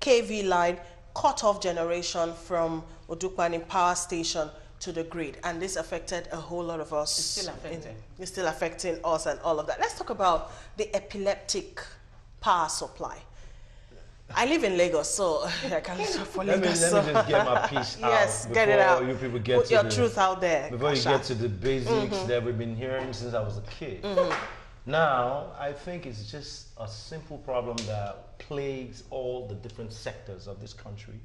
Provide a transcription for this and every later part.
kV line cut off generation from Odukpani power station to the grid, and this affected a whole lot of us. It's still affecting. It's still affecting us and all of that. Let's talk about the epileptic power supply. I live in Lagos, so I can't stop for Lagos. Let me just get my piece out. Yes, get it out. You people get Put to your the, truth out there. Before Kasha. you get to the basics that we've been hearing since I was a kid. Now, I think it's just a simple problem that plagues all the different sectors of this country.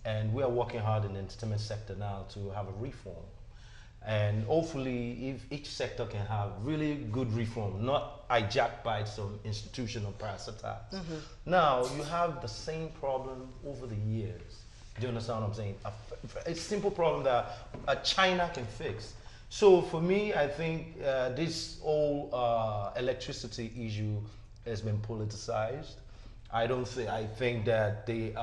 And we are working hard in the entertainment sector now to have a reform. And hopefully, if each sector can have really good reform, not hijacked by some institution or parasitics. Now, you have the same problem over the years. Do you understand what I'm saying? A simple problem that China can fix. So for me, I think this whole electricity issue has been politicized. I think that the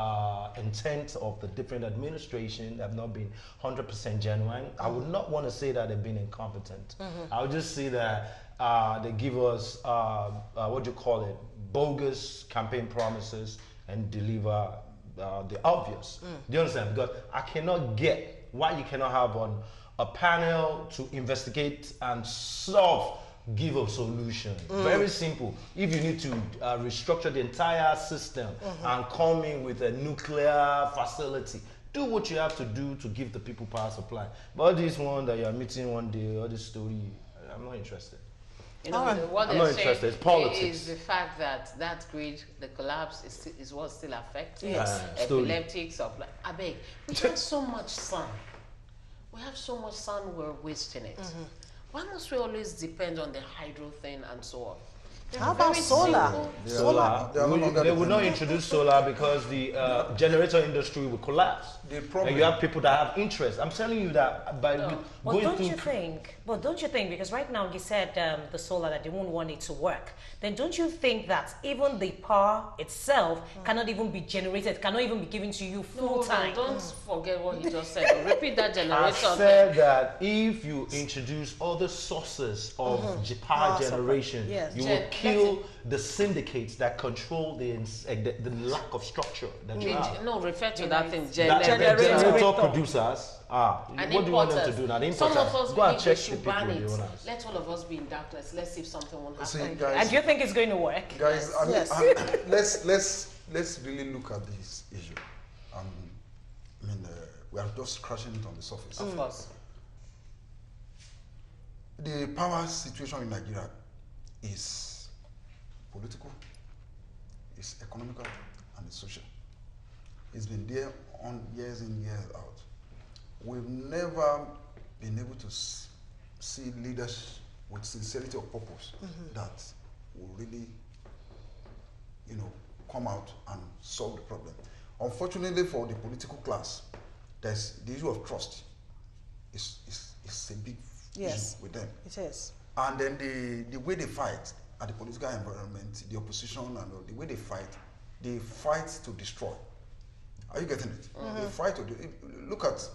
intent of the different administration have not been 100% genuine. I would not want to say that they've been incompetent. I would just say that they give us, what do you call it, bogus campaign promises and deliver the obvious. Do you understand? Because I cannot get why you cannot have a panel to investigate and give a solution. Very simple. If you need to restructure the entire system and come in with a nuclear facility, do what you have to do to give the people power supply. But all this one that you're meeting one day, all this story, I'm not interested. You know, what I'm not interested. It's politics. Is the fact that that grid, the collapse, is what's still affecting epileptics of like. I beg, we have so much sun. We have so much sun, we're wasting it. Why must we always depend on the hydro thing and so on? How about solar? Solar. They would not introduce solar because the generator industry will collapse. The problem, and you have people that have interest. I'm telling you that by going But don't you think, because right now you said the solar that they won't want it to work, then don't you think that even the power itself cannot even be generated, cannot even be given to you full time? No, don't forget what he just said. Repeat that generator. I said that if you introduce other sources of power generation, you will kill the syndicates that control the lack of structure that you have. No, refer to that thing. Generator producers. What do you want them to do now? The Some of us go and check the should people, ban it. the owners. Let all of us be in darkness. Let's see if something won't happen. See, guys, And do you think it's going to work? Guys, let's really look at this issue. I mean, we are just scratching it on the surface. Of course. The power situation in Nigeria is political, it's economical, and it's social. It's been there on years in, years out. We've never been able to see leaders with sincerity of purpose that will really, come out and solve the problem. Unfortunately for the political class, there's the issue of trust. It's a big issue with them. It is. And then the way they fight at the political environment, the opposition and the way they fight to destroy. Are you getting it? They fight to look at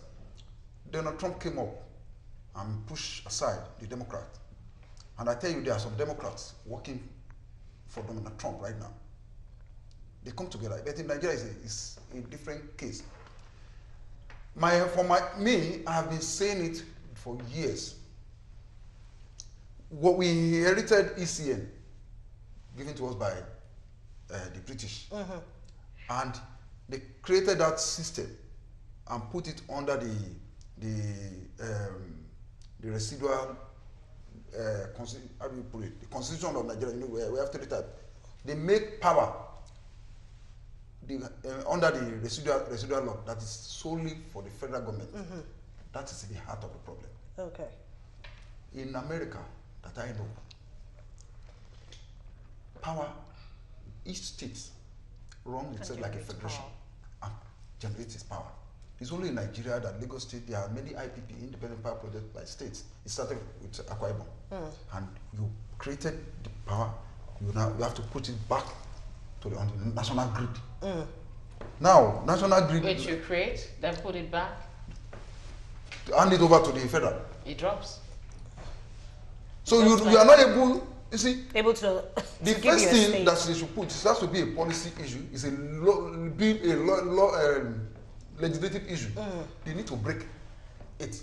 Donald Trump came up and pushed aside the Democrat. And I tell you, there are some Democrats working for Donald Trump right now. They come together. But in Nigeria is a different case. I have been saying it for years. What we inherited ECN, given to us by the British, and they created that system and put it under the residual how do you put it? The constitution of Nigeria. We have three types. They make power under the residual law that is solely for the federal government. That is the heart of the problem. Okay. In America, that I know, power, each state runs itself like a federation and generates its power. It's only in Nigeria that Lagos State, there are many IPP, independent power projects by states. It started with Akwa Ibom. And you created the power, you have to put it back to on the national grid. Now, national grid... Which you create, then put it back. Hand it over to the federal. It drops. So you are not able You see, able to the to give first you a thing state. that they should put, it has to be a policy issue, is a legislative issue. They need to break it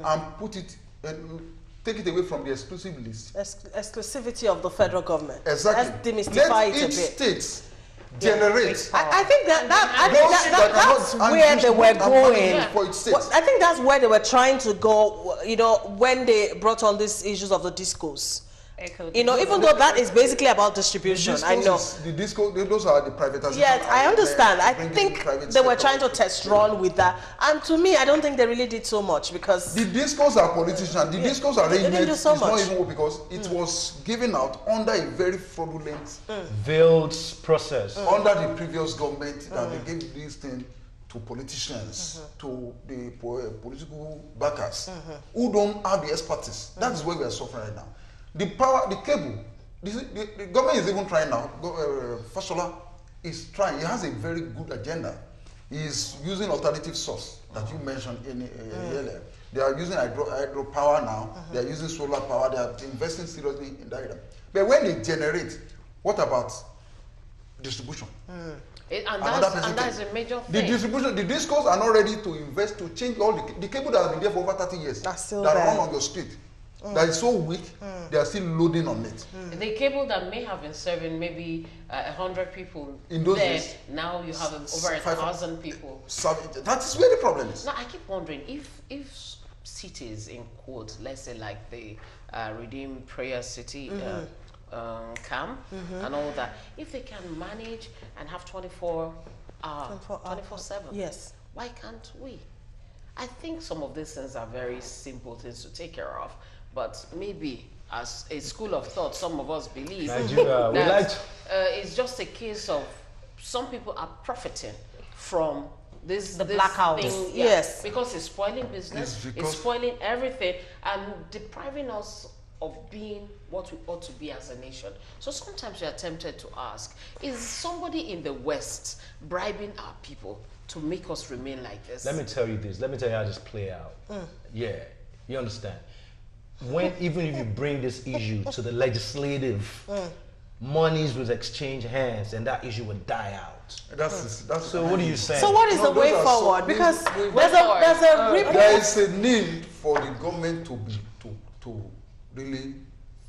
and put it and take it away from the exclusive list. Exclusivity of the federal government. Exactly. Let's demystify Let it a each bit. state generate. I think that's cannot where they were going. For its state. I think that's where they were trying to go, you know, when they brought on these issues of the discos. You know, even though that is basically about distribution, I know. The disco, those are the privatization. Yes, I understand. I bringing think private they were sector. trying to test run with that. And to me, I don't think they really did so much because... The discos are politicians. The discos they didn't arrangement do is so not much. even because it was given out under a very fraudulent, veiled process. under the previous government that they gave this thing to politicians, to the political backers who don't have the expertise. That is where we are suffering right now. The power, the cable, the government is even trying now. Fashola is trying. He has a very good agenda. He is using alternative source that you mentioned earlier. They are using hydropower now. They are using solar power. They are investing seriously in that area. But when they generate, what about distribution? And that is a major thing. The distribution, the discos are not ready to invest to change all the cable that has been there for over 30 years. That's still that there. run on your street. That is so weak, they are still loading on it. The cable that may have been serving maybe 100 people In those there, days, now you have over 1,000 people. So that is where the problem is. Now I keep wondering if cities in quotes, let's say like the Redeemed Prayer City camp and all that, if they can manage and have 24/7, Yes. why can't we? I think some of these things are very simple things to take care of, but maybe as a school of thought, some of us believe Nigeria, that it's just a case of some people are profiting from this blackouts. thing, Yes. because it's spoiling business, it's spoiling everything, and depriving us of being what we ought to be as a nation. So sometimes we are tempted to ask, is somebody in the West bribing our people to make us remain like this? Let me tell you this. Let me tell you how this play out. Yeah, you understand. When even if you bring this issue to the legislative, monies will exchange hands, and that issue will die out. That's So what are you saying? So what is the way those are forward? so- Because we- there's a ripple. there is a need for the government to really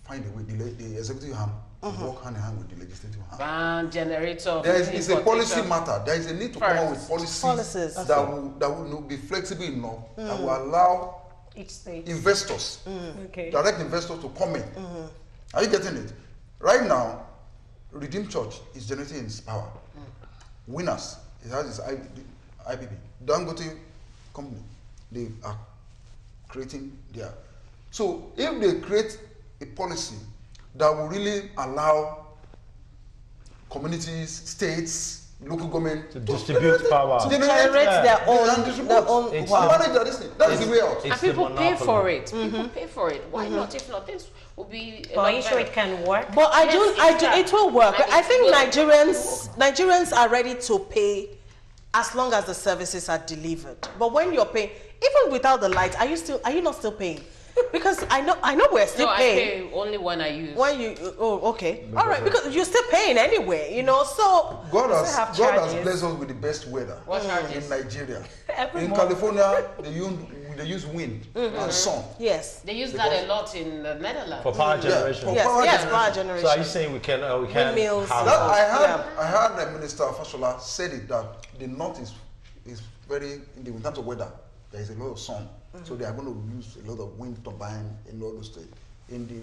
find a way, the executive hand to work hand in hand with the legislative hand. Ban generator. It's a policy matter. There is a need to come up with policies that will be flexible enough, that will allow Each state. investors, Okay. direct investors to come in. Are you getting it? Right now, Redeemed Church is generating its power. Winners, it has its IPP. Dangote company, they are creating their. So if they create a policy that will really allow communities, states, local government To distribute power. To generate their own It's power. manage their destiny. That is the way out. And It's the people pay monopoly. for it. People pay for it. Why not? If not, this will be. But are you sure it can work? But I do, it will work. And I it think will. Nigerians are ready to pay as long as the services are delivered. But when you're paying, even without the light, are you not still paying? Because I know we're still No, I paying. pay only when I use. When you okay, all right, because you're still paying anyway, you know. So God have has charges. blessed us with the best weather What charges? in Nigeria. Every In month. California, they use wind and sun. yes, They use that a lot in the Netherlands. For power generation. for yes, power yes, generation. power generation. So are you saying we can Windmills. have That, that? I heard the Minister Fashola said it that the north is very in terms of weather. There is a lot of sun, so they are going to use a lot of wind turbine in all those states. In the